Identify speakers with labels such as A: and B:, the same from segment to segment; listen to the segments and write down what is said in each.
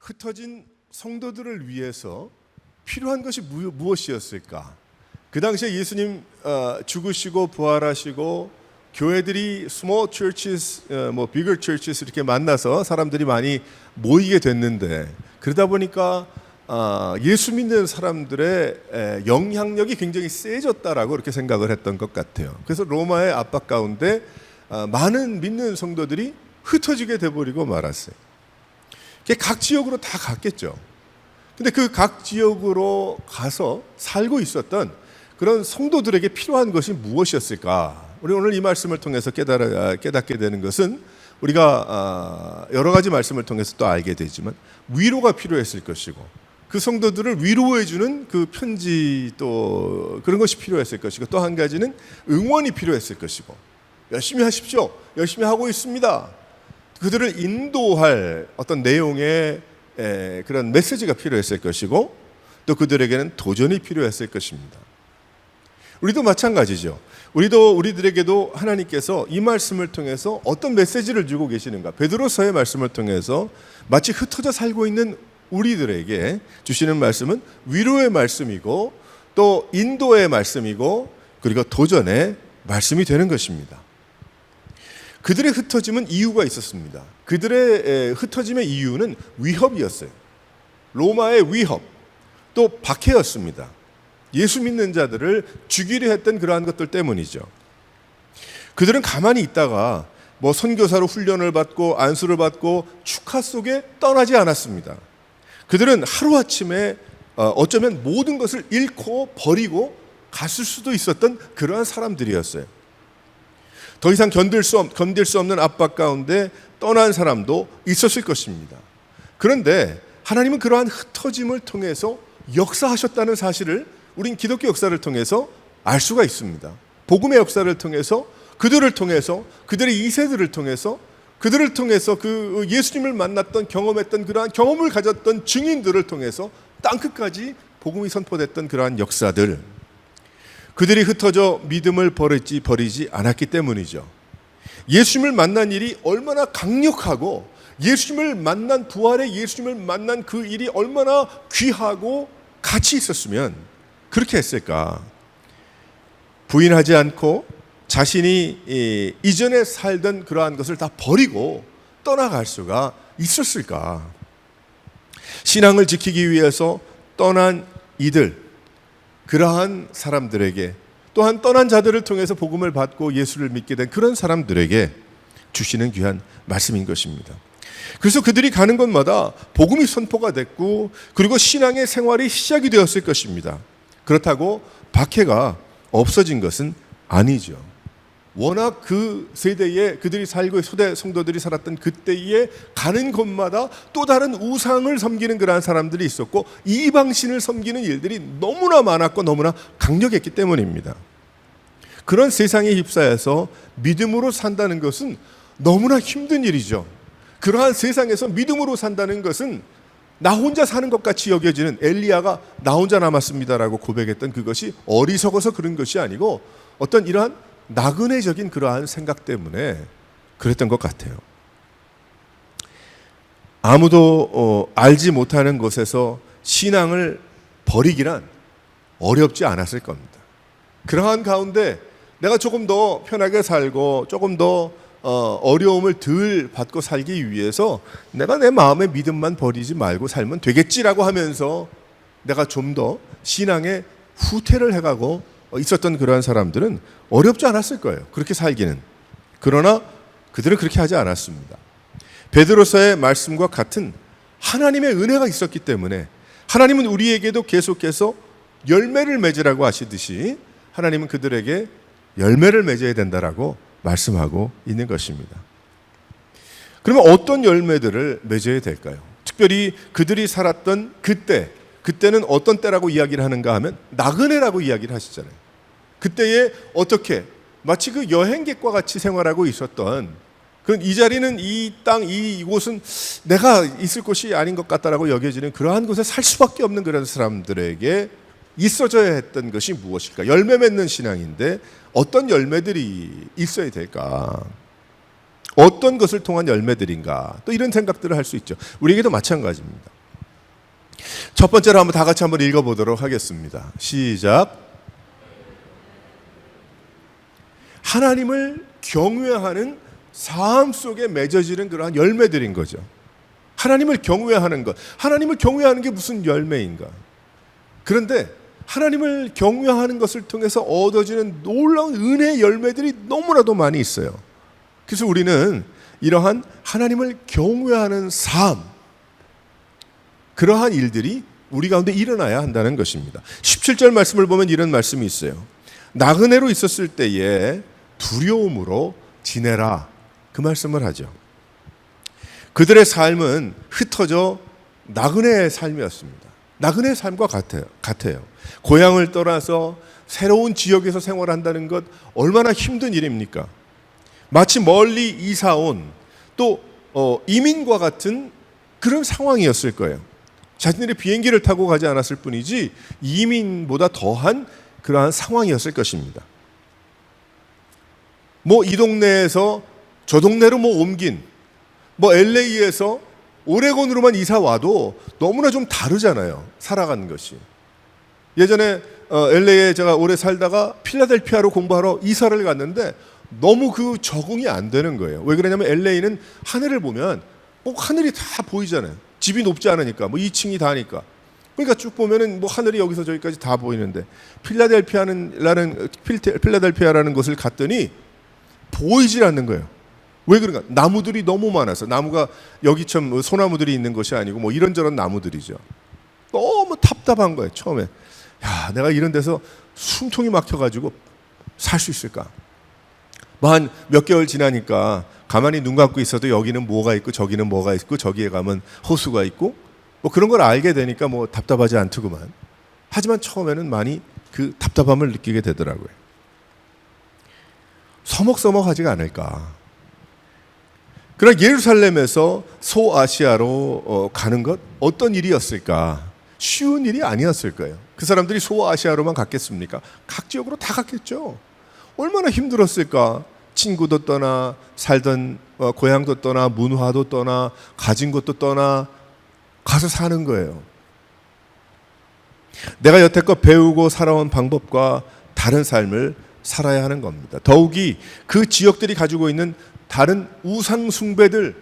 A: 흩어진 성도들을 위해서 필요한 것이 무엇이었을까? 그 당시에 예수님 죽으시고 부활하시고 교회들이 small churches, bigger churches 이렇게 만나서 사람들이 많이 모이게 됐는데, 그러다 보니까 예수 믿는 사람들의 영향력이 굉장히 세졌다라고 이렇게 생각을 했던 것 같아요. 그래서 로마의 압박 가운데 많은 믿는 성도들이 흩어지게 돼버리고 말았어요. 각 지역으로 다 갔겠죠. 근데 그 각 지역으로 가서 살고 있었던 그런 성도들에게 필요한 것이 무엇이었을까? 우리 오늘 이 말씀을 통해서 깨닫게 되는 것은, 우리가 여러 가지 말씀을 통해서 또 알게 되지만 위로가 필요했을 것이고, 그 성도들을 위로해주는 그 편지, 또 그런 것이 필요했을 것이고, 또 한 가지는 응원이 필요했을 것이고, 열심히 하십시오, 열심히 하고 있습니다, 그들을 인도할 어떤 내용의 그런 메시지가 필요했을 것이고, 또 그들에게는 도전이 필요했을 것입니다. 우리도 마찬가지죠. 우리들에게도 하나님께서 이 말씀을 통해서 어떤 메시지를 주고 계시는가? 베드로서의 말씀을 통해서 마치 흩어져 살고 있는 우리들에게 주시는 말씀은 위로의 말씀이고, 또 인도의 말씀이고, 그리고 도전의 말씀이 되는 것입니다. 그들의 흩어짐은 이유가 있었습니다. 그들의 흩어짐의 이유는 위협이었어요. 로마의 위협, 또 박해였습니다. 예수 믿는 자들을 죽이려 했던 그러한 것들 때문이죠. 그들은 가만히 있다가 선교사로 훈련을 받고 안수를 받고 축하 속에 떠나지 않았습니다. 그들은 하루아침에 어쩌면 모든 것을 잃고 버리고 갔을 수도 있었던 그러한 사람들이었어요. 더 이상 견딜 수 없는 압박 가운데 떠난 사람도 있었을 것입니다. 그런데 하나님은 그러한 흩어짐을 통해서 역사하셨다는 사실을 우린 기독교 역사를 통해서 알 수가 있습니다. 복음의 역사를 통해서, 그들을 통해서, 그들의 2세들을 통해서, 그들을 통해서 그 예수님을 만났던, 경험했던 그러한 경험을 가졌던 증인들을 통해서 땅끝까지 복음이 선포됐던 그러한 역사들, 그들이 흩어져 믿음을 버리지 않았기 때문이죠. 예수님을 만난 일이 얼마나 강력하고, 예수님을 만난, 부활의 예수님을 만난 그 일이 얼마나 귀하고 가치 있었으면 그렇게 했을까? 부인하지 않고 자신이 이전에 살던 그러한 것을 다 버리고 떠나갈 수가 있었을까? 신앙을 지키기 위해서 떠난 이들, 그러한 사람들에게, 또한 떠난 자들을 통해서 복음을 받고 예수를 믿게 된 그런 사람들에게 주시는 귀한 말씀인 것입니다. 그래서 그들이 가는 곳마다 복음이 선포가 됐고, 그리고 신앙의 생활이 시작이 되었을 것입니다. 그렇다고 박해가 없어진 것은 아니죠. 워낙 그 세대에 그들이 살고, 초대 성도들이 살았던 그때에 가는 곳마다 또 다른 우상을 섬기는 그러한 사람들이 있었고, 이방신을 섬기는 일들이 너무나 많았고 너무나 강력했기 때문입니다. 그런 세상에 휩싸여서 믿음으로 산다는 것은 너무나 힘든 일이죠. 그러한 세상에서 믿음으로 산다는 것은 나 혼자 사는 것 같이 여겨지는, 엘리야가 나 혼자 남았습니다라고 고백했던 그것이 어리석어서 그런 것이 아니고 어떤 이러한 나그네적인 그러한 생각 때문에 그랬던 것 같아요. 아무도 알지 못하는 곳에서 신앙을 버리기란 어렵지 않았을 겁니다. 그러한 가운데 내가 조금 더 편하게 살고 조금 더 어려움을 덜 받고 살기 위해서 내가 내 마음의 믿음만 버리지 말고 살면 되겠지라고 하면서 내가 좀 더 신앙에 후퇴를 해가고 있었던 그러한 사람들은 어렵지 않았을 거예요. 그렇게 살기는. 그러나 그들은 그렇게 하지 않았습니다. 베드로서의 말씀과 같은 하나님의 은혜가 있었기 때문에, 하나님은 우리에게도 계속해서 열매를 맺으라고 하시듯이 하나님은 그들에게 열매를 맺어야 된다라고 말씀하고 있는 것입니다. 그러면 어떤 열매들을 맺어야 될까요? 특별히 그들이 살았던 그때는 어떤 때라고 이야기를 하는가 하면 나그네라고 이야기를 하시잖아요. 그때에 어떻게 마치 그 여행객과 같이 생활하고 있었던, 그런 이 자리는, 이 땅, 이곳은 내가 있을 곳이 아닌 것 같다라고 여겨지는 그러한 곳에 살 수밖에 없는 그런 사람들에게 있어져야 했던 것이 무엇일까? 열매 맺는 신앙인데 어떤 열매들이 있어야 될까? 어떤 것을 통한 열매들인가? 또 이런 생각들을 할 수 있죠. 우리에게도 마찬가지입니다. 첫 번째로 한번 다 같이 한번 읽어보도록 하겠습니다. 시작. 하나님을 경외하는 삶 속에 맺어지는 그러한 열매들인 거죠. 하나님을 경외하는 것. 하나님을 경외하는 게 무슨 열매인가? 그런데 하나님을 경외하는 것을 통해서 얻어지는 놀라운 은혜의 열매들이 너무나도 많이 있어요. 그래서 우리는 이러한 하나님을 경외하는 삶, 그러한 일들이 우리 가운데 일어나야 한다는 것입니다. 17절 말씀을 보면 이런 말씀이 있어요. 나그네로 있었을 때에 두려움으로 지내라. 그 말씀을 하죠. 그들의 삶은 흩어져 나그네의 삶이었습니다. 나그네의 삶과 같아요. 고향을 떠나서 새로운 지역에서 생활한다는 것 얼마나 힘든 일입니까? 마치 멀리 이사 온 또 이민과 같은 그런 상황이었을 거예요. 자신들이 비행기를 타고 가지 않았을 뿐이지 이민보다 더한 그러한 상황이었을 것입니다. 뭐 이 동네에서 저 동네로 뭐 옮긴, 뭐 LA에서 오레곤으로만 이사 와도 너무나 좀 다르잖아요. 살아가는 것이. 예전에 LA에 제가 오래 살다가 필라델피아로 공부하러 이사를 갔는데 너무 그 적응이 안 되는 거예요. 왜 그러냐면 LA는 하늘을 보면 꼭 하늘이 다 보이잖아요. 집이 높지 않으니까, 뭐 2층이 다니까. 그러니까 쭉 보면은 뭐 하늘이 여기서 저기까지 다 보이는데 필라델피아라는 곳을 갔더니 보이질 않는 거예요. 왜 그런가? 나무들이 너무 많아서. 나무가 여기처럼 소나무들이 있는 것이 아니고 뭐 이런저런 나무들이죠. 너무 답답한 거예요. 처음에. 야, 내가 이런 데서 숨통이 막혀가지고 살 수 있을까? 뭐 한 몇 개월 지나니까 가만히 눈 감고 있어도 여기는 뭐가 있고 저기는 뭐가 있고 저기에 가면 호수가 있고 뭐 그런 걸 알게 되니까 뭐 답답하지 않더구만. 하지만 처음에는 많이 그 답답함을 느끼게 되더라고요. 서먹서먹하지가 않을까. 그러나 예루살렘에서 소아시아로 가는 것 어떤 일이었을까? 쉬운 일이 아니었을 거예요. 그 사람들이 소아시아로만 갔겠습니까? 각 지역으로 다 갔겠죠. 얼마나 힘들었을까? 친구도 떠나, 살던 고향도 떠나, 문화도 떠나, 가진 것도 떠나 가서 사는 거예요. 내가 여태껏 배우고 살아온 방법과 다른 삶을 살아야 하는 겁니다. 더욱이 그 지역들이 가지고 있는 다른 우상 숭배를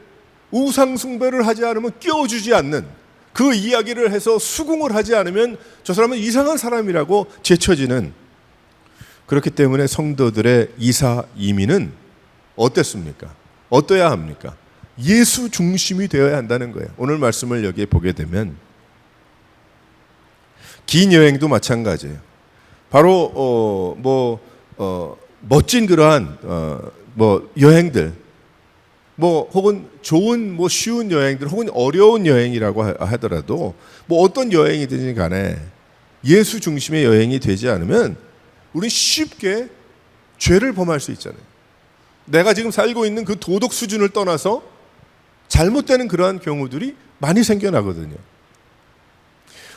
A: 하지 않으면 끼워주지 않는 그 이야기를 해서 수긍을 하지 않으면 저 사람은 이상한 사람이라고 제쳐지는, 그렇기 때문에 성도들의 이사 이민은 어땠습니까? 어떠해야 합니까? 예수 중심이 되어야 한다는 거예요. 오늘 말씀을 여기에 보게 되면 긴 여행도 마찬가지예요. 바로 멋진 그러한 여행들, 혹은 좋은 쉬운 여행들, 혹은 어려운 여행이라고 하더라도 어떤 여행이든지 간에 예수 중심의 여행이 되지 않으면 우리는 쉽게 죄를 범할 수 있잖아요. 내가 지금 살고 있는 그 도덕 수준을 떠나서 잘못되는 그러한 경우들이 많이 생겨나거든요.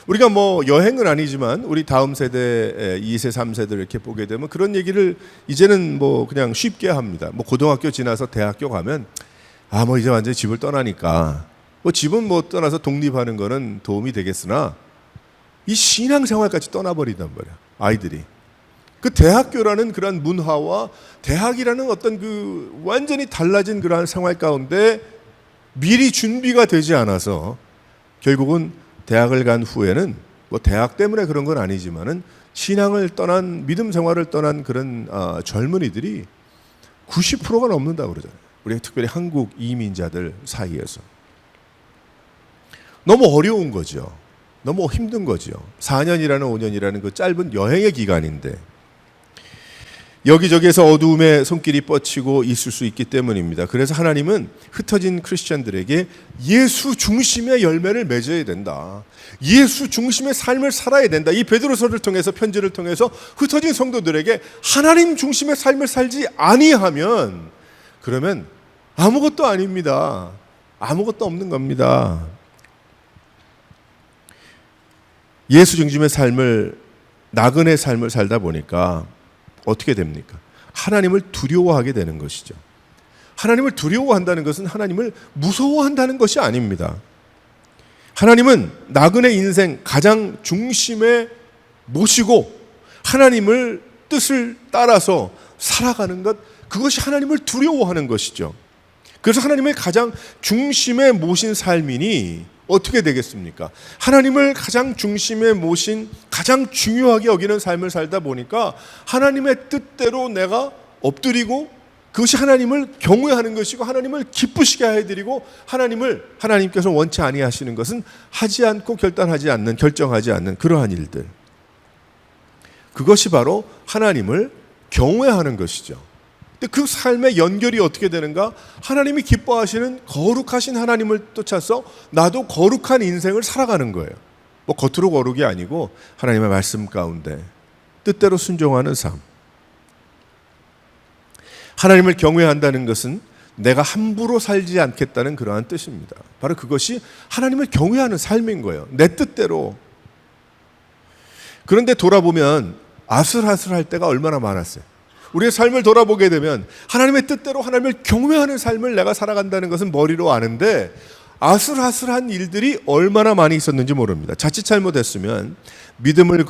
A: 우리가 여행은 아니지만 우리 다음 세대 2세, 3세들 이렇게 보게 되면 그런 얘기를 이제는 그냥 쉽게 합니다. 고등학교 지나서 대학교 가면 이제 완전히 집을 떠나니까 집은 떠나서 독립하는 거는 도움이 되겠으나 이 신앙생활까지 떠나버린단 말이야, 아이들이. 그 대학교라는 그런 문화와 대학이라는 어떤 그 완전히 달라진 그러한 생활 가운데 미리 준비가 되지 않아서 결국은 대학을 간 후에는 대학 때문에 그런 건 아니지만은 신앙을 떠난, 믿음 생활을 떠난 그런 젊은이들이 90%가 넘는다고 그러잖아요. 우리 특별히 한국 이민자들 사이에서. 너무 어려운 거죠. 너무 힘든 거죠. 4년이라는 5년이라는 그 짧은 여행의 기간인데 여기저기에서 어두움의 손길이 뻗치고 있을 수 있기 때문입니다. 그래서 하나님은 흩어진 크리스천들에게 예수 중심의 열매를 맺어야 된다. 예수 중심의 삶을 살아야 된다. 이 베드로서를 통해서, 편지를 통해서 흩어진 성도들에게 하나님 중심의 삶을 살지 아니하면 그러면 아무것도 아닙니다. 아무것도 없는 겁니다. 예수 중심의 삶을, 나그네 삶을 살다 보니까 어떻게 됩니까? 하나님을 두려워하게 되는 것이죠. 하나님을 두려워한다는 것은 하나님을 무서워한다는 것이 아닙니다. 하나님은 나그네 인생 가장 중심에 모시고 하나님을 뜻을 따라서 살아가는 것, 그것이 하나님을 두려워하는 것이죠. 그래서 하나님의 가장 중심에 모신 삶이니 어떻게 되겠습니까? 하나님을 가장 중심에 모신, 가장 중요하게 여기는 삶을 살다 보니까 하나님의 뜻대로 내가 엎드리고, 그것이 하나님을 경외하는 것이고 하나님을 기쁘시게 해드리고, 하나님께서 원치 아니하시는 것은 하지 않고 결정하지 않는 그러한 일들, 그것이 바로 하나님을 경외하는 것이죠. 근데 그 삶의 연결이 어떻게 되는가? 하나님이 기뻐하시는 거룩하신 하나님을 쫓아서 나도 거룩한 인생을 살아가는 거예요. 뭐 겉으로 거룩이 아니고 하나님의 말씀 가운데 뜻대로 순종하는 삶. 하나님을 경외한다는 것은 내가 함부로 살지 않겠다는 그러한 뜻입니다. 바로 그것이 하나님을 경외하는 삶인 거예요. 내 뜻대로. 그런데 돌아보면 아슬아슬할 때가 얼마나 많았어요. 우리의 삶을 돌아보게 되면 하나님의 뜻대로 하나님을 경외하는 삶을 내가 살아간다는 것은 머리로 아는데 아슬아슬한 일들이 얼마나 많이 있었는지 모릅니다. 자칫 잘못했으면 믿음을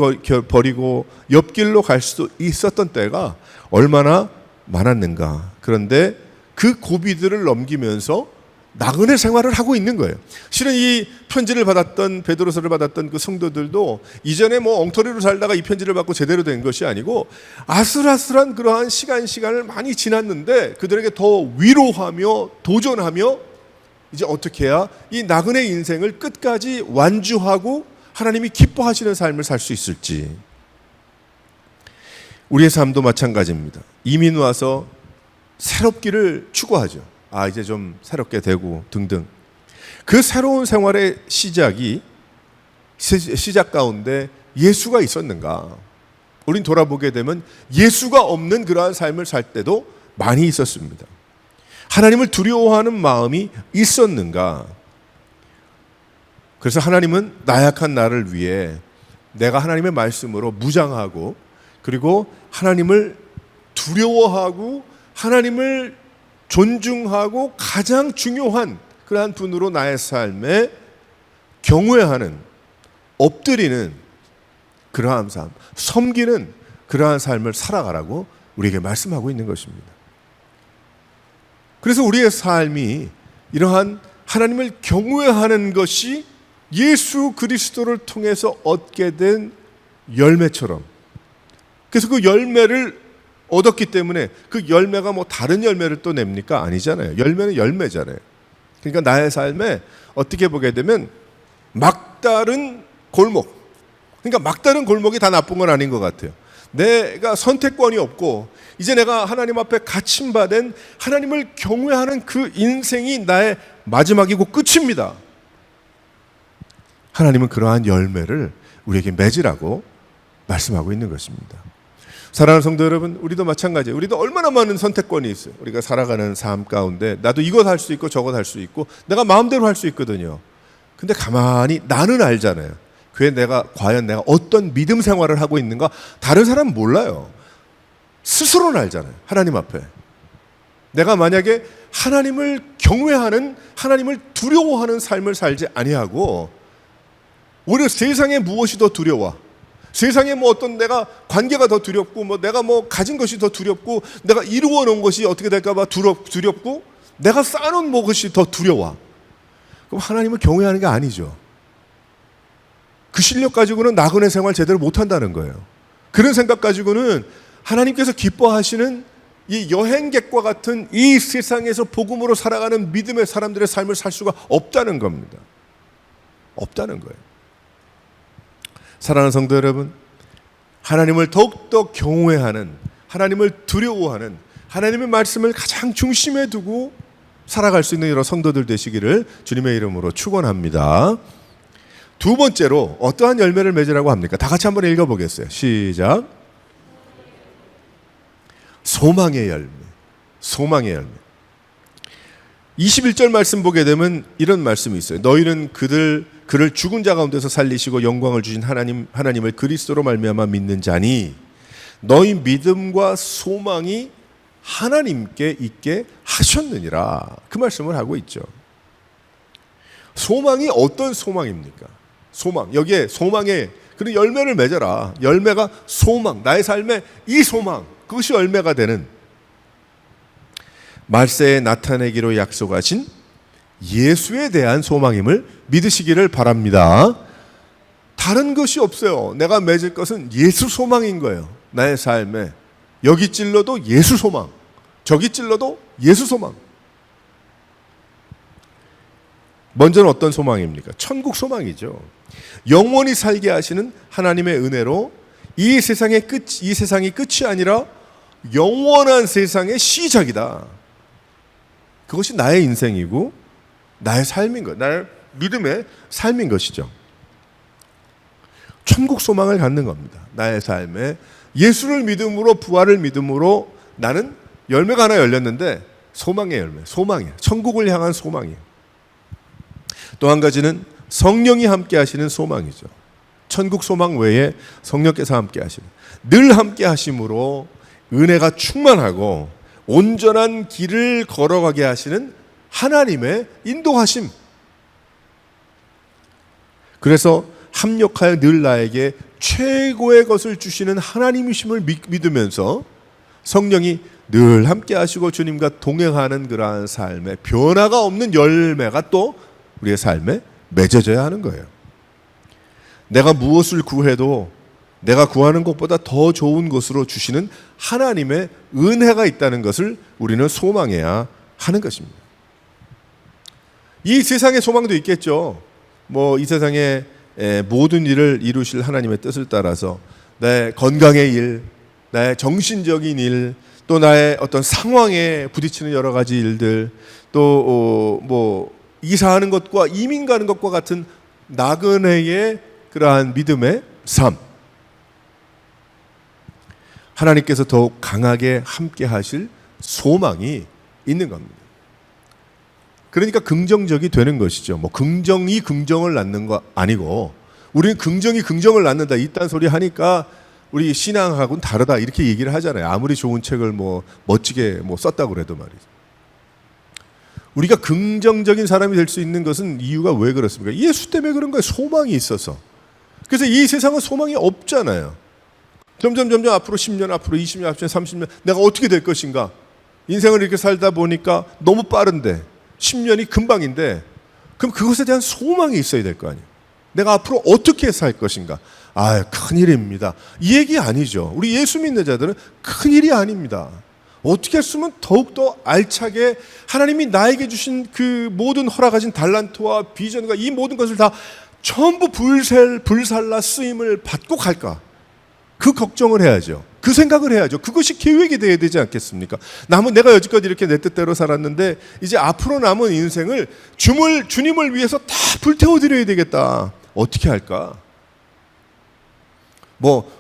A: 버리고 옆길로 갈 수도 있었던 때가 얼마나 많았는가. 그런데 그 고비들을 넘기면서 나그네 생활을 하고 있는 거예요. 실은 이 편지를 받았던, 베드로서를 받았던 그 성도들도 이전에 뭐 엉터리로 살다가 이 편지를 받고 제대로 된 것이 아니고 아슬아슬한 그러한 시간을 많이 지났는데 그들에게 더 위로하며 도전하며 이제 어떻게 해야 이 나그네 인생을 끝까지 완주하고 하나님이 기뻐하시는 삶을 살 수 있을지. 우리의 삶도 마찬가지입니다. 이민 와서 새롭기를 추구하죠. 이제 좀 새롭게 되고 등등. 그 새로운 생활의 시작 가운데 예수가 있었는가? 우린 돌아보게 되면 예수가 없는 그러한 삶을 살 때도 많이 있었습니다. 하나님을 두려워하는 마음이 있었는가? 그래서 하나님은 나약한 나를 위해 내가 하나님의 말씀으로 무장하고, 그리고 하나님을 두려워하고 하나님을 존중하고 가장 중요한 그러한 분으로 나의 삶에 경외하는, 엎드리는 그러한 삶, 섬기는 그러한 삶을 살아가라고 우리에게 말씀하고 있는 것입니다. 그래서 우리의 삶이 이러한 하나님을 경외하는 것이 예수 그리스도를 통해서 얻게 된 열매처럼, 그래서 그 열매를 얻었기 때문에 그 열매가 뭐 다른 열매를 또 냅니까? 아니잖아요. 열매는 열매잖아요. 그러니까 나의 삶에 어떻게 보게 되면 막다른 골목, 그러니까 막다른 골목이 다 나쁜 건 아닌 것 같아요. 내가 선택권이 없고 이제 내가 하나님 앞에 갇힘받은 하나님을 경외하는 그 인생이 나의 마지막이고 끝입니다. 하나님은 그러한 열매를 우리에게 맺으라고 말씀하고 있는 것입니다. 사랑하는 성도 여러분, 우리도 마찬가지예요. 우리도 얼마나 많은 선택권이 있어요. 우리가 살아가는 삶 가운데 나도 이것 할 수 있고 저것 할 수 있고 내가 마음대로 할 수 있거든요. 근데 가만히 나는 알잖아요. 과연 내가 어떤 믿음 생활을 하고 있는가 다른 사람은 몰라요. 스스로는 알잖아요. 하나님 앞에. 내가 만약에 하나님을 경외하는, 하나님을 두려워하는 삶을 살지 아니하고 오히려 세상에 무엇이 더 두려워, 세상에 뭐 어떤 내가 관계가 더 두렵고 뭐 내가 뭐 가진 것이 더 두렵고 내가 이루어 놓은 것이 어떻게 될까 봐 두렵고 내가 쌓아놓은 것이 더 두려워. 그럼 하나님을 경외하는 게 아니죠. 그 실력 가지고는 나그네 생활 제대로 못한다는 거예요. 그런 생각 가지고는 하나님께서 기뻐하시는 이 여행객과 같은 이 세상에서 복음으로 살아가는 믿음의 사람들의 삶을 살 수가 없다는 겁니다. 없다는 거예요. 사랑하는 성도 여러분, 하나님을 더욱더 경외하는, 하나님을 두려워하는, 하나님의 말씀을 가장 중심에 두고 살아갈 수 있는 여러 성도들 되시기를 주님의 이름으로 축원합니다. 두 번째로 어떠한 열매를 맺으라고 합니까? 다 같이 한번 읽어보겠어요. 시작. 소망의 열매. 소망의 열매. 21절 말씀 보게 되면 이런 말씀이 있어요. 너희는 그를 죽은 자 가운데서 살리시고 영광을 주신 하나님을 그리스도로 말미암아 믿는 자니 너희 믿음과 소망이 하나님께 있게 하셨느니라. 그 말씀을 하고 있죠. 소망이 어떤 소망입니까? 소망. 여기에 소망에 그런 열매를 맺어라. 열매가 소망. 나의 삶에 이 소망. 그것이 열매가 되는 말세에 나타내기로 약속하신 예수에 대한 소망임을 믿으시기를 바랍니다. 다른 것이 없어요. 내가 맺을 것은 예수 소망인 거예요. 나의 삶에 여기 찔러도 예수 소망, 저기 찔러도 예수 소망. 먼저는 어떤 소망입니까? 천국 소망이죠. 영원히 살게 하시는 하나님의 은혜로 이 세상이 끝이 아니라 영원한 세상의 시작이다. 그것이 나의 인생이고 나의 삶인 것, 나의 믿음의 삶인 것이죠. 천국 소망을 갖는 겁니다. 나의 삶에 예수를 믿음으로, 부활을 믿음으로 나는 열매가 하나 열렸는데 소망의 열매, 소망이에요. 천국을 향한 소망이에요. 또 한 가지는 성령이 함께 하시는 소망이죠. 천국 소망 외에 성령께서 함께 하시는, 늘 함께 하심으로 은혜가 충만하고 온전한 길을 걸어가게 하시는 하나님의 인도하심. 그래서 합력하여 늘 나에게 최고의 것을 주시는 하나님이심을 믿으면서 성령이 늘 함께 하시고 주님과 동행하는 그러한 삶에 변화가 없는 열매가 또 우리의 삶에 맺어져야 하는 거예요. 내가 무엇을 구해도 내가 구하는 것보다 더 좋은 것으로 주시는 하나님의 은혜가 있다는 것을 우리는 소망해야 하는 것입니다. 이 세상의 소망도 있겠죠. 이 세상에 모든 일을 이루실 하나님의 뜻을 따라서 내 건강의 일, 나의 정신적인 일, 또 나의 어떤 상황에 부딪히는 여러 가지 일들, 또 이사하는 것과 이민 가는 것과 같은 나그네의 그러한 믿음의 삶, 하나님께서 더욱 강하게 함께 하실 소망이 있는 겁니다. 그러니까 긍정적이 되는 것이죠. 긍정이 긍정을 낳는 거 아니고, 우리는 긍정이 긍정을 낳는다 이딴 소리 하니까 우리 신앙하고는 다르다 이렇게 얘기를 하잖아요. 아무리 좋은 책을 멋지게 썼다고 그래도 말이죠. 우리가 긍정적인 사람이 될 수 있는 것은 이유가 왜 그렇습니까? 예수 때문에 그런 거예요. 소망이 있어서. 그래서 이 세상은 소망이 없잖아요. 점점 앞으로 10년, 앞으로 20년, 앞으로 30년 내가 어떻게 될 것인가? 인생을 이렇게 살다 보니까 너무 빠른데 10년이 금방인데, 그럼 그것에 대한 소망이 있어야 될 거 아니에요. 내가 앞으로 어떻게 살 것인가? 큰일입니다. 이 얘기 아니죠. 우리 예수 믿는 자들은 큰일이 아닙니다. 어떻게 했으면 더욱더 알차게 하나님이 나에게 주신 그 모든 허락하신 달란트와 비전과 이 모든 것을 다 전부 불살라 쓰임을 받고 갈까? 그 걱정을 해야죠. 그 생각을 해야죠. 그것이 계획이 되어야 되지 않겠습니까? 내가 여지껏 이렇게 내 뜻대로 살았는데 이제 앞으로 남은 인생을 주님을 위해서 다 불태워드려야 되겠다. 어떻게 할까?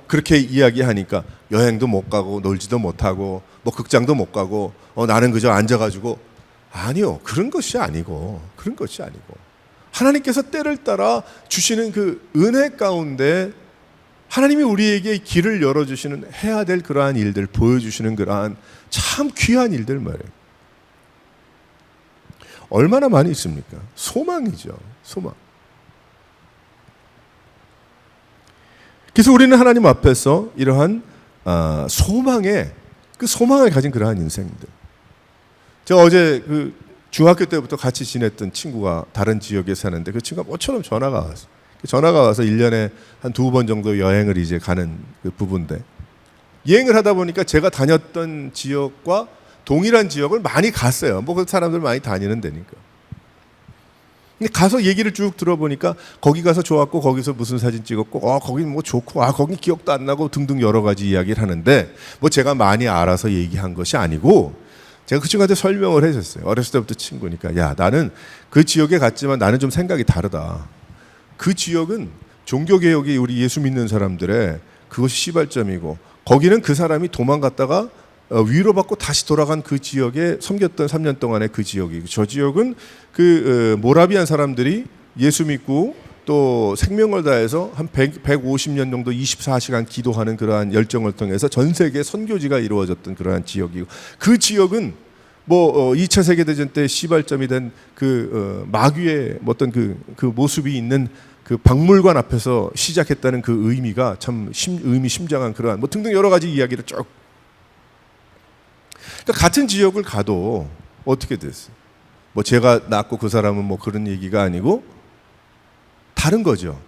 A: 그렇게 이야기하니까 여행도 못 가고 놀지도 못하고 극장도 못 가고 나는 그저 앉아가지고, 아니요. 그런 것이 아니고 하나님께서 때를 따라 주시는 그 은혜 가운데 하나님이 우리에게 길을 열어주시는, 해야 될 그러한 일들 보여주시는 그러한 참 귀한 일들 말이에요. 얼마나 많이 있습니까? 소망이죠. 소망. 그래서 우리는 하나님 앞에서 이러한 소망을 가진 그러한 인생들. 제가 어제 중학교 때부터 같이 지냈던 친구가 다른 지역에 사는데 그 친구가 모처럼 전화가 와서 1년에 한 2번 정도 여행을 이제 가는 그 부부인데, 여행을 하다 보니까 제가 다녔던 지역과 동일한 지역을 많이 갔어요. 그 사람들 많이 다니는 데니까. 근데 가서 얘기를 쭉 들어보니까 거기 가서 좋았고, 거기서 무슨 사진 찍었고, 거긴 좋고, 거긴 기억도 안 나고 등등 여러 가지 이야기를 하는데, 제가 많이 알아서 얘기한 것이 아니고 제가 그 친구한테 설명을 해줬어요. 어렸을 때부터 친구니까. 야, 나는 그 지역에 갔지만 나는 좀 생각이 다르다. 그 지역은 종교개혁이 우리 예수 믿는 사람들의 그것이 시발점이고, 거기는 그 사람이 도망갔다가 위로받고 다시 돌아간 그 지역에 섬겼던 3년 동안의 그 지역이고, 저 지역은 모라비안 사람들이 예수 믿고 또 생명을 다해서 한 150년 정도 24시간 기도하는 그러한 열정을 통해서 전 세계 선교지가 이루어졌던 그러한 지역이고, 그 지역은 뭐 2차 세계대전 때 시발점이 된 그 마귀의 어떤 그 모습이 있는 그 박물관 앞에서 시작했다는 그 의미가 참 의미심장한 그러한 뭐 등등 여러 가지 이야기를 쭉. 그러니까 같은 지역을 가도 어떻게 됐어요? 뭐 제가 낳고 그 사람은 뭐 그런 얘기가 아니고 다른 거죠.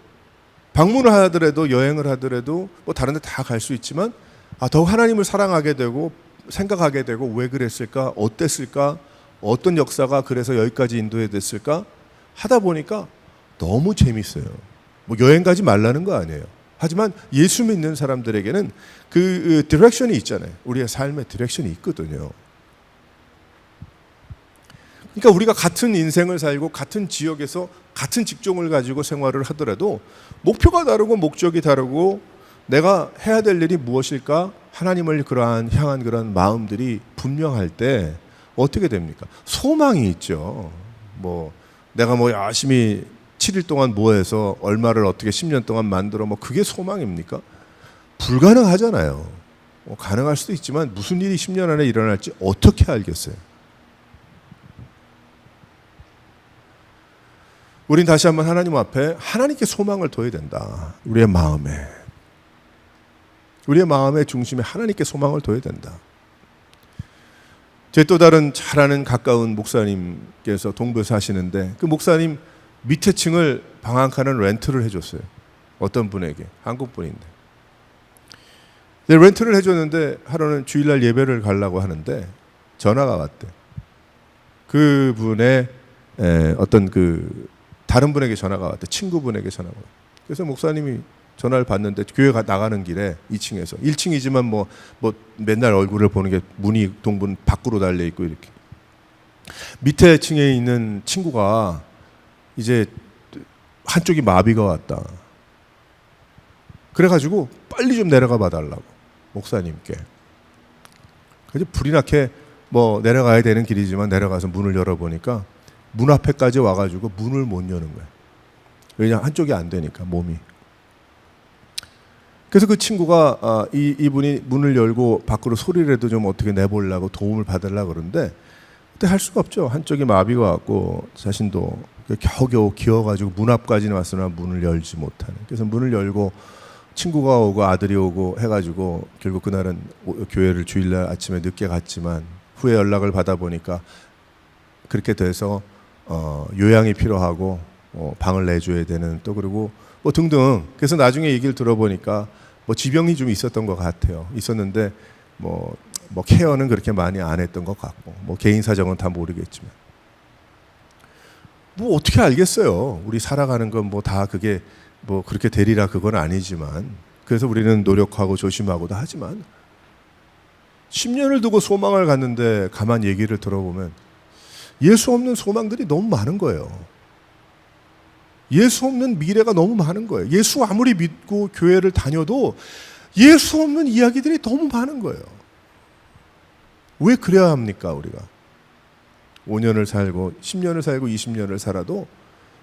A: 방문을 하더라도 여행을 하더라도 뭐 다른 데 다 갈 수 있지만 더욱 하나님을 사랑하게 되고 생각하게 되고 왜 그랬을까? 어땠을까? 어떤 역사가 그래서 여기까지 인도해 됐을까? 하다 보니까 너무 재밌어요. 뭐 여행 가지 말라는 거 아니에요. 하지만 예수 믿는 사람들에게는 그 디렉션이 있잖아요. 우리의 삶의 디렉션이 있거든요. 그러니까 우리가 같은 인생을 살고 같은 지역에서 같은 직종을 가지고 생활을 하더라도 목표가 다르고 목적이 다르고 내가 해야 될 일이 무엇일까? 하나님을 향한 그런 마음들이 분명할 때 어떻게 됩니까? 소망이 있죠. 뭐 내가 뭐 열심히 7일 동안 모아서 얼마를 어떻게 10년 동안 만들어 뭐 그게 소망입니까? 불가능하잖아요. 가능할 수도 있지만 무슨 일이 10년 안에 일어날지 어떻게 알겠어요? 우린 다시 한번 하나님 앞에 하나님께 소망을 둬야 된다. 우리의 마음의 중심에 하나님께 소망을 둬야 된다. 제 또 다른 잘 아는 가까운 목사님께서 동부에 사시는데 그 목사님 밑에 층을 방 한 칸을 렌트를 해줬어요. 어떤 분에게, 한국 분인데. 렌트를 해줬는데 하루는 주일날 예배를 가려고 하는데 전화가 왔대. 그분의 어떤 그 다른 분에게 전화가 왔대. 친구분에게 전화가 왔대. 그래서 목사님이 전화를 받는데 교회 나가는 길에 2층에서 1층이지만 뭐 맨날 얼굴을 보는 게 문이 동분 밖으로 달려 있고 이렇게 밑에 층에 있는 친구가 이제 한쪽이 마비가 왔다. 그래가지고 빨리 좀 내려가 봐달라고 목사님께. 그래서 불이 나게 뭐 내려가야 되는 길이지만 내려가서 문을 열어보니까 문 앞에까지 와가지고 문을 못 여는 거예요. 왜냐 한쪽이 안 되니까 몸이. 그래서 그 친구가 이분이 문을 열고 밖으로 소리라도 좀 어떻게 내보려고 도움을 받으려고 그러는데 그때 할 수가 없죠. 한쪽이 마비가 왔고 자신도 겨우겨우 기어가지고 문 앞까지는 왔으나 문을 열지 못하는. 그래서 문을 열고 친구가 오고 아들이 오고 해가지고 결국 그날은 교회를 주일날 아침에 늦게 갔지만 후에 연락을 받아보니까 그렇게 돼서 요양이 필요하고 방을 내줘야 되는 또 그리고 뭐 등등. 그래서 나중에 얘기를 들어보니까 뭐 지병이 좀 있었던 것 같아요. 있었는데 뭐 케어는 그렇게 많이 안 했던 것 같고 뭐 개인 사정은 다 모르겠지만 뭐 어떻게 알겠어요. 우리 살아가는 건 뭐 다 그게 뭐 그렇게 되리라 그건 아니지만 그래서 우리는 노력하고 조심하고도 하지만 10년을 두고 소망을 갖는데 가만 얘기를 들어보면 예수 없는 소망들이 너무 많은 거예요. 예수 없는 미래가 너무 많은 거예요. 예수 아무리 믿고 교회를 다녀도 예수 없는 이야기들이 너무 많은 거예요. 왜 그래야 합니까 우리가? 5년을 살고 10년을 살고 20년을 살아도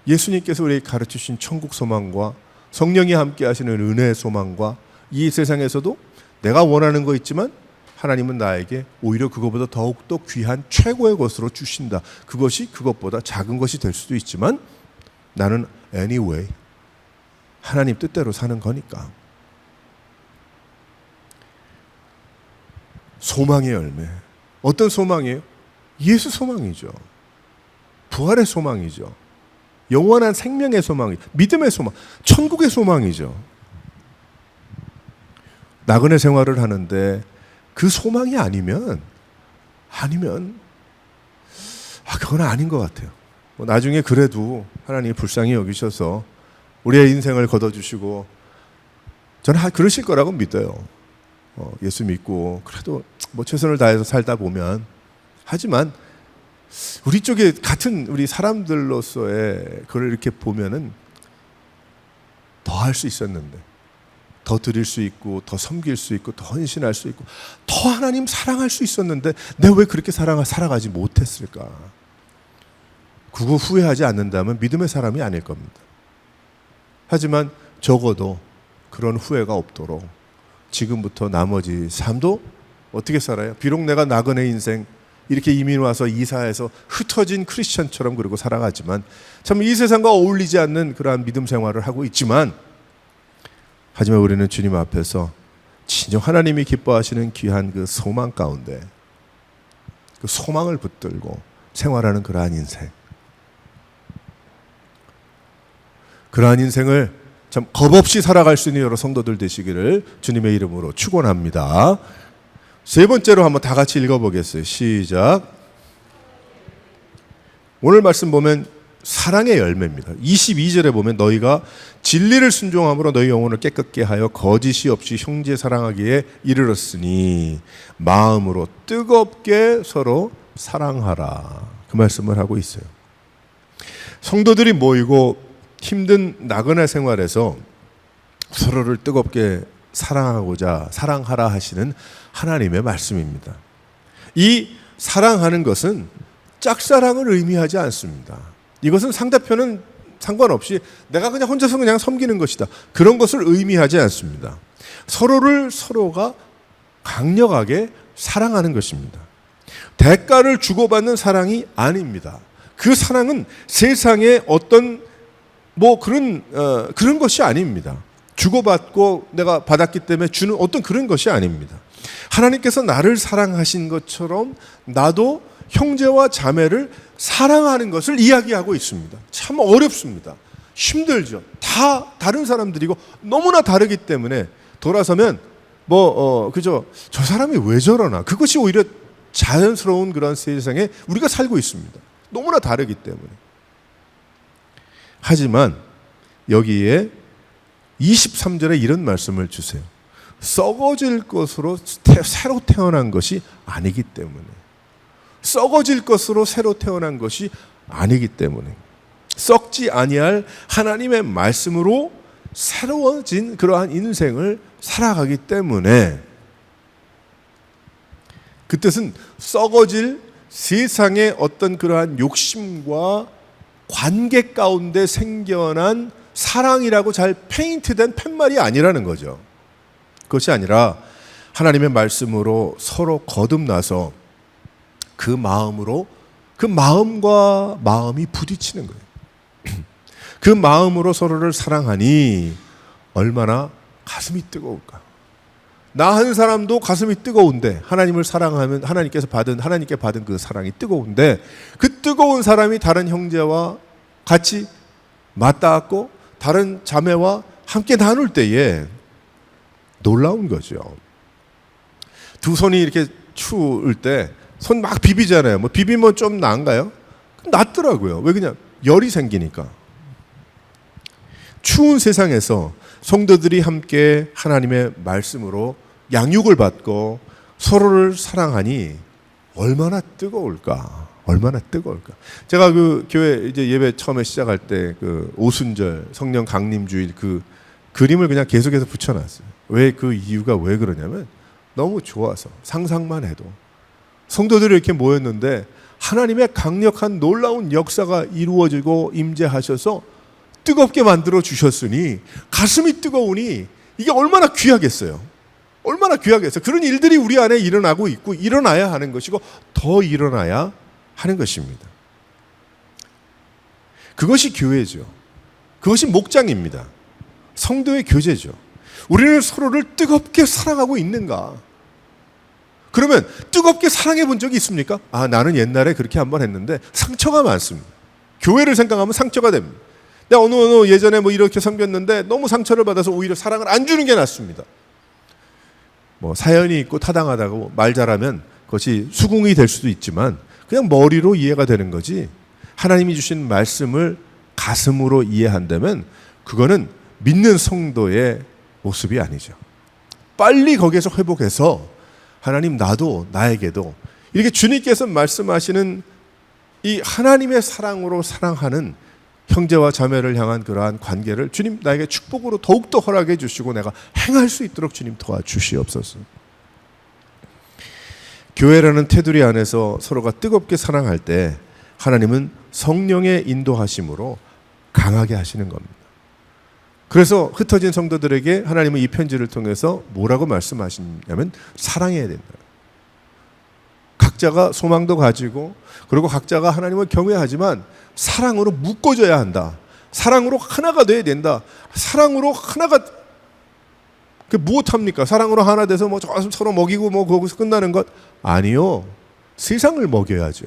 A: 예수님께서 우리에게 가르치신 천국 소망과 성령이 함께 하시는 은혜의 소망과 이 세상에서도 내가 원하는 거 있지만 하나님은 나에게 오히려 그것보다 더욱더 귀한 최고의 것으로 주신다. 그것이 그것보다 작은 것이 될 수도 있지만 나는 anyway 하나님 뜻대로 사는 거니까. 소망의 열매. 어떤 소망이에요? 예수 소망이죠. 부활의 소망이죠. 영원한 생명의 소망이, 믿음의 소망, 천국의 소망이죠. 나그네 생활을 하는데 그 소망이 아니면 그건 아닌 것 같아요. 나중에 그래도 하나님이 불쌍히 여기셔서 우리의 인생을 걷어주시고 저는 그러실 거라고 믿어요. 예수 믿고 그래도 뭐 최선을 다해서 살다 보면. 하지만 우리 쪽에 같은 우리 사람들로서의 그걸 이렇게 보면은 더 할 수 있었는데, 더 드릴 수 있고, 더 섬길 수 있고, 더 헌신할 수 있고, 더 하나님 사랑할 수 있었는데 내가 왜 그렇게 살아가지 못했을까? 그거 후회하지 않는다면 믿음의 사람이 아닐 겁니다. 하지만 적어도 그런 후회가 없도록 지금부터 나머지 삶도 어떻게 살아요? 비록 내가 나그네 인생 이렇게 이민 와서 이사해서 흩어진 크리스천처럼 그러고 살아가지만 참 이 세상과 어울리지 않는 그러한 믿음 생활을 하고 있지만, 하지만 우리는 주님 앞에서 진정 하나님이 기뻐하시는 귀한 그 소망 가운데 그 소망을 붙들고 생활하는 그러한 인생, 그러한 인생을 참 겁없이 살아갈 수 있는 여러 성도들 되시기를 주님의 이름으로 축원합니다. 세 번째로 한번 다 같이 읽어보겠어요. 시작. 오늘 말씀 보면 사랑의 열매입니다. 22절에 보면 너희가 진리를 순종함으로 너희 영혼을 깨끗게 하여 거짓이 없이 형제 사랑하기에 이르렀으니 마음으로 뜨겁게 서로 사랑하라. 그 말씀을 하고 있어요. 성도들이 모이고 힘든 나그네 생활에서 서로를 뜨겁게 사랑하고자 사랑하라 하시는 하나님의 말씀입니다. 이 사랑하는 것은 짝사랑을 의미하지 않습니다. 이것은 상대편은 상관없이 내가 그냥 혼자서 그냥 섬기는 것이다, 그런 것을 의미하지 않습니다. 서로가 강력하게 사랑하는 것입니다. 대가를 주고받는 사랑이 아닙니다. 그 사랑은 세상의 어떤 그런 것이 아닙니다. 주고받고 내가 받았기 때문에 주는 어떤 그런 것이 아닙니다. 하나님께서 나를 사랑하신 것처럼 나도 형제와 자매를 사랑하는 것을 이야기하고 있습니다. 참 어렵습니다. 힘들죠. 다 다른 사람들이고 너무나 다르기 때문에 돌아서면 그저 저 사람이 왜 저러나, 그것이 오히려 자연스러운 그런 세상에 우리가 살고 있습니다. 너무나 다르기 때문에. 하지만 여기에 23절에 이런 말씀을 주세요. 썩어질 것으로 새로 태어난 것이 아니기 때문에. 썩어질 것으로 새로 태어난 것이 아니기 때문에. 썩지 아니할 하나님의 말씀으로 새로워진 그러한 인생을 살아가기 때문에. 그 뜻은 썩어질 세상의 어떤 그러한 욕심과 관계 가운데 생겨난 사랑이라고 잘 페인트된 팻말이 아니라는 거죠. 그것이 아니라 하나님의 말씀으로 서로 거듭나서 그 마음과 마음이 부딪히는 거예요. 그 마음으로 서로를 사랑하니 얼마나 가슴이 뜨거울까. 나 한 사람도 가슴이 뜨거운데, 하나님을 사랑하면 하나님께 받은 그 사랑이 뜨거운데, 그 뜨거운 사람이 다른 형제와 같이 맞닿았고 다른 자매와 함께 나눌 때에 놀라운 거죠. 두 손이 이렇게 추울 때 손 막 비비잖아요. 비비면 좀 나은가요? 낫더라고요. 왜 그냥 열이 생기니까. 추운 세상에서 성도들이 함께 하나님의 말씀으로 양육을 받고 서로를 사랑하니 얼마나 뜨거울까. 얼마나 뜨거울까. 제가 그 교회 이제 예배 처음에 시작할 때 그 오순절 성령 강림주일 그 그림을 그냥 계속해서 붙여놨어요. 왜 그 이유가 왜 그러냐면 너무 좋아서, 상상만 해도 성도들이 이렇게 모였는데 하나님의 강력한 놀라운 역사가 이루어지고 임재하셔서 뜨겁게 만들어 주셨으니 가슴이 뜨거우니 이게 얼마나 귀하겠어요. 얼마나 귀하겠어요. 그런 일들이 우리 안에 일어나고 있고 일어나야 하는 것이고 더 일어나야 하는 것입니다. 그것이 교회죠. 그것이 목장입니다. 성도의 교제죠. 우리는 서로를 뜨겁게 사랑하고 있는가? 그러면 뜨겁게 사랑해 본 적이 있습니까? 나는 옛날에 그렇게 한번 했는데 상처가 많습니다. 교회를 생각하면 상처가 됩니다. 내가 어느 예전에 이렇게 섬겼는데 너무 상처를 받아서 오히려 사랑을 안 주는 게 낫습니다. 사연이 있고 타당하다고 말 잘하면 그것이 수긍이 될 수도 있지만 그냥 머리로 이해가 되는 거지, 하나님이 주신 말씀을 가슴으로 이해한다면 그거는 믿는 성도의 모습이 아니죠. 빨리 거기에서 회복해서 하나님, 나도 나에게도 이렇게 주님께서 말씀하시는 이 하나님의 사랑으로 사랑하는 형제와 자매를 향한 그러한 관계를 주님 나에게 축복으로 더욱더 허락해 주시고 내가 행할 수 있도록 주님 도와주시옵소서. 교회라는 테두리 안에서 서로가 뜨겁게 사랑할 때 하나님은 성령의 인도하심으로 강하게 하시는 겁니다. 그래서 흩어진 성도들에게 하나님은 이 편지를 통해서 뭐라고 말씀하시냐면 사랑해야 된다. 각자가 소망도 가지고 그리고 각자가 하나님을 경외하지만 사랑으로 묶어져야 한다. 사랑으로 하나가 돼야 된다. 사랑으로 하나가 무엇합니까? 사랑으로 하나 돼서 뭐 서로 먹이고 뭐 거기서 끝나는 것 아니요. 세상을 먹여야죠.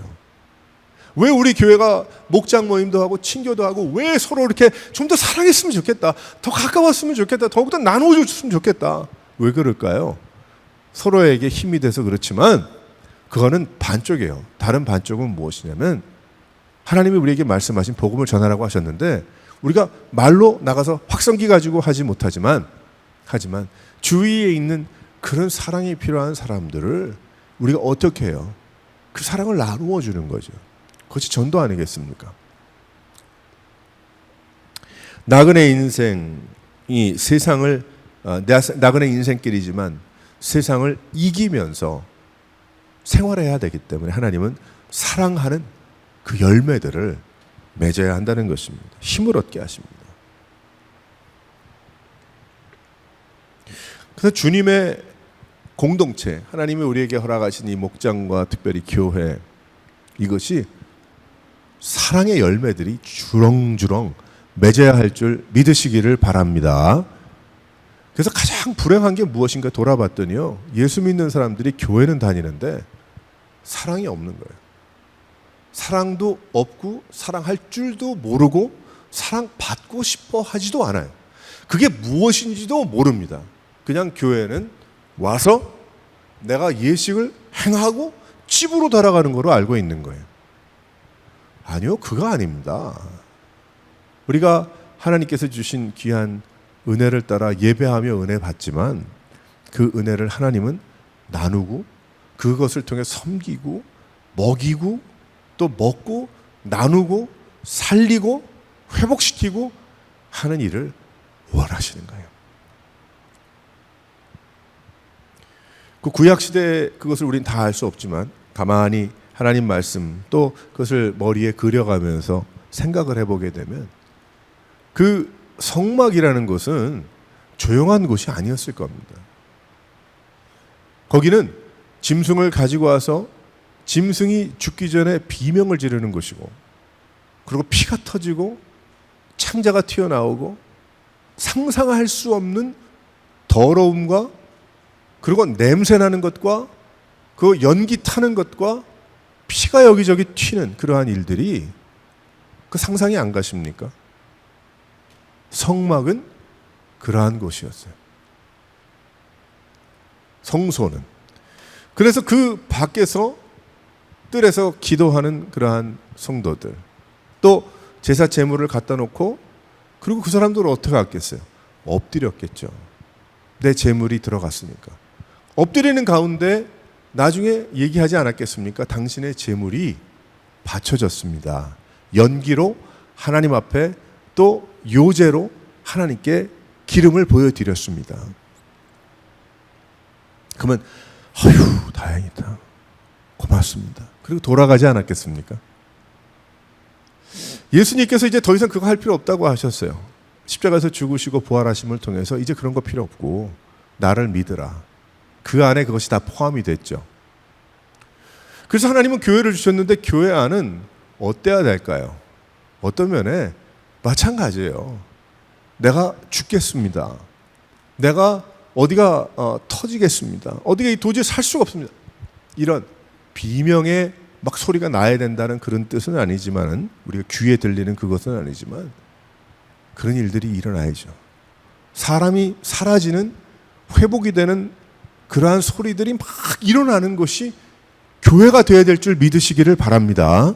A: 왜 우리 교회가 목장 모임도 하고 친교도 하고 왜 서로 이렇게 좀 더 사랑했으면 좋겠다. 더 가까웠으면 좋겠다. 더욱더 나눠줬으면 좋겠다. 왜 그럴까요? 서로에게 힘이 돼서 그렇지만 그거는 반쪽이에요. 다른 반쪽은 무엇이냐면 하나님이 우리에게 말씀하신 복음을 전하라고 하셨는데 우리가 말로 나가서 확성기 가지고 하지 못하지만 하지만 주위에 있는 그런 사랑이 필요한 사람들을 우리가 어떻게 해요? 그 사랑을 나누어 주는 거죠. 그것이 전도 아니겠습니까? 나그네 인생이 세상을 나그네 인생길이지만 세상을 이기면서 생활해야 되기 때문에 하나님은 사랑하는 그 열매들을 맺어야 한다는 것입니다. 힘을 얻게 하십니다. 그래서 주님의 공동체, 하나님이 우리에게 허락하신 이 목장과 특별히 교회, 이것이 사랑의 열매들이 주렁주렁 맺어야 할 줄 믿으시기를 바랍니다. 그래서 가장 불행한 게 무엇인가 돌아봤더니요, 예수 믿는 사람들이 교회는 다니는데 사랑이 없는 거예요. 사랑도 없고 사랑할 줄도 모르고 사랑받고 싶어 하지도 않아요. 그게 무엇인지도 모릅니다. 그냥 교회는 와서 내가 예식을 행하고 집으로 돌아가는 거로 알고 있는 거예요. 아니요, 그거 아닙니다. 우리가 하나님께서 주신 귀한 은혜를 따라 예배하며 은혜 받지만 그 은혜를 하나님은 나누고 그것을 통해 섬기고 먹이고 또 먹고 나누고 살리고 회복시키고 하는 일을 원하시는 거예요. 그 구약시대 그것을 우리는 다 알 수 없지만 가만히 하나님 말씀 또 그것을 머리에 그려가면서 생각을 해보게 되면 그 성막이라는 곳은 조용한 곳이 아니었을 겁니다. 거기는 짐승을 가지고 와서 짐승이 죽기 전에 비명을 지르는 곳이고 그리고 피가 터지고 창자가 튀어나오고 상상할 수 없는 더러움과 그리고 냄새나는 것과 그 연기 타는 것과 피가 여기저기 튀는 그러한 일들이 그 상상이 안 가십니까? 성막은 그러한 곳이었어요. 성소는. 그래서 그 밖에서 뜰에서 기도하는 그러한 성도들 또 제사 제물을 갖다 놓고 그리고 그 사람들은 어떻게 했겠어요? 엎드렸겠죠. 내 제물이 들어갔으니까. 엎드리는 가운데 나중에 얘기하지 않았겠습니까? 당신의 제물이 바쳐졌습니다. 연기로 하나님 앞에 또 요제로 하나님께 기름을 보여드렸습니다. 그러면 아휴 다행이다. 고맙습니다. 그리고 돌아가지 않았겠습니까? 예수님께서 이제 더 이상 그거 할 필요 없다고 하셨어요. 십자가에서 죽으시고 부활하심을 통해서 이제 그런 거 필요 없고 나를 믿으라. 그 안에 그것이 다 포함이 됐죠. 그래서 하나님은 교회를 주셨는데 교회 안은 어때야 될까요? 어떤 면에 마찬가지예요. 내가 죽겠습니다. 내가 어디가 터지겠습니다. 어디가 도저히 살 수가 없습니다. 이런 비명의 막 소리가 나야 된다는 그런 뜻은 아니지만 우리가 귀에 들리는 그것은 아니지만 그런 일들이 일어나야죠. 사람이 사라지는 회복이 되는 그러한 소리들이 막 일어나는 것이 교회가 되어야 될 줄 믿으시기를 바랍니다.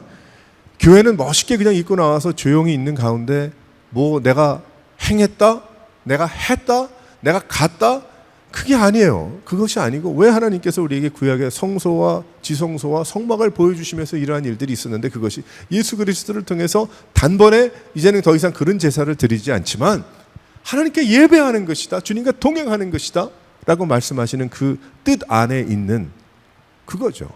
A: 교회는 멋있게 그냥 입고 나와서 조용히 있는 가운데 뭐 내가 행했다, 내가 했다, 내가 갔다 그게 아니에요. 그것이 아니고 왜 하나님께서 우리에게 구약의 성소와 지성소와 성막을 보여주시면서 이러한 일들이 있었는데 그것이 예수 그리스도를 통해서 단번에 이제는 더 이상 그런 제사를 드리지 않지만 하나님께 예배하는 것이다. 주님과 동행하는 것이다. 라고 말씀하시는 그 뜻 안에 있는 그거죠.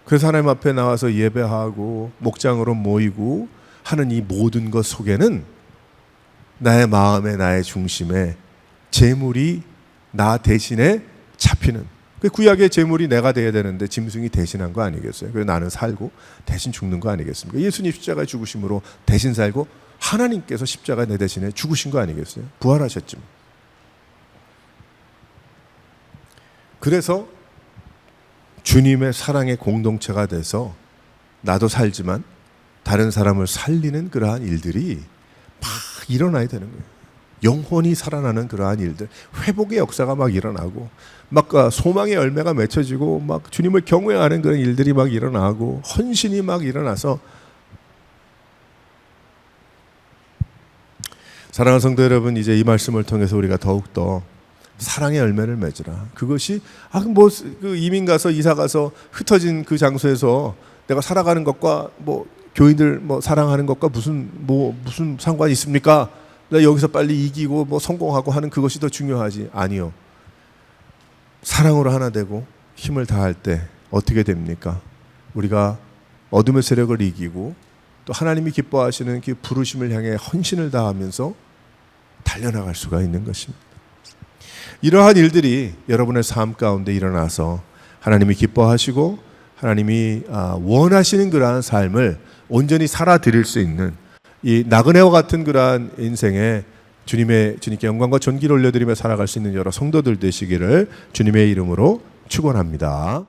A: 그래서 하나님 앞에 나와서 예배하고 목장으로 모이고 하는 이 모든 것 속에는 나의 마음에, 나의 중심에 재물이 나 대신에 잡히는, 그 구약의 재물이 내가 돼야 되는데 짐승이 대신한 거 아니겠어요? 그래서 나는 살고 대신 죽는 거 아니겠습니까? 예수님 십자가에 죽으심으로 대신 살고 하나님께서 십자가 내 대신에 죽으신 거 아니겠어요? 부활하셨지. 그래서 주님의 사랑의 공동체가 돼서 나도 살지만 다른 사람을 살리는 그러한 일들이 막 일어나야 되는 거예요. 영혼이 살아나는 그러한 일들, 회복의 역사가 막 일어나고, 막 소망의 열매가 맺혀지고, 막 주님을 경외하는 그런 일들이 막 일어나고, 헌신이 막 일어나서, 사랑하는 성도 여러분, 이제 이 말씀을 통해서 우리가 더욱더 사랑의 열매를 맺으라. 그것이 그 이민 가서 이사 가서 흩어진 그 장소에서 내가 살아가는 것과 교인들 사랑하는 것과 무슨 상관이 있습니까? 나 여기서 빨리 이기고 성공하고 하는 그것이 더 중요하지. 아니요. 사랑으로 하나 되고 힘을 다할 때 어떻게 됩니까? 우리가 어둠의 세력을 이기고 또 하나님이 기뻐하시는 그 부르심을 향해 헌신을 다하면서 달려나갈 수가 있는 것입니다. 이러한 일들이 여러분의 삶 가운데 일어나서 하나님이 기뻐하시고 하나님이 원하시는 그러한 삶을 온전히 살아드릴 수 있는 이 나그네와 같은 그러한 인생에 주님께 영광과 존귀를 올려드리며 살아갈 수 있는 여러 성도들 되시기를 주님의 이름으로 축원합니다.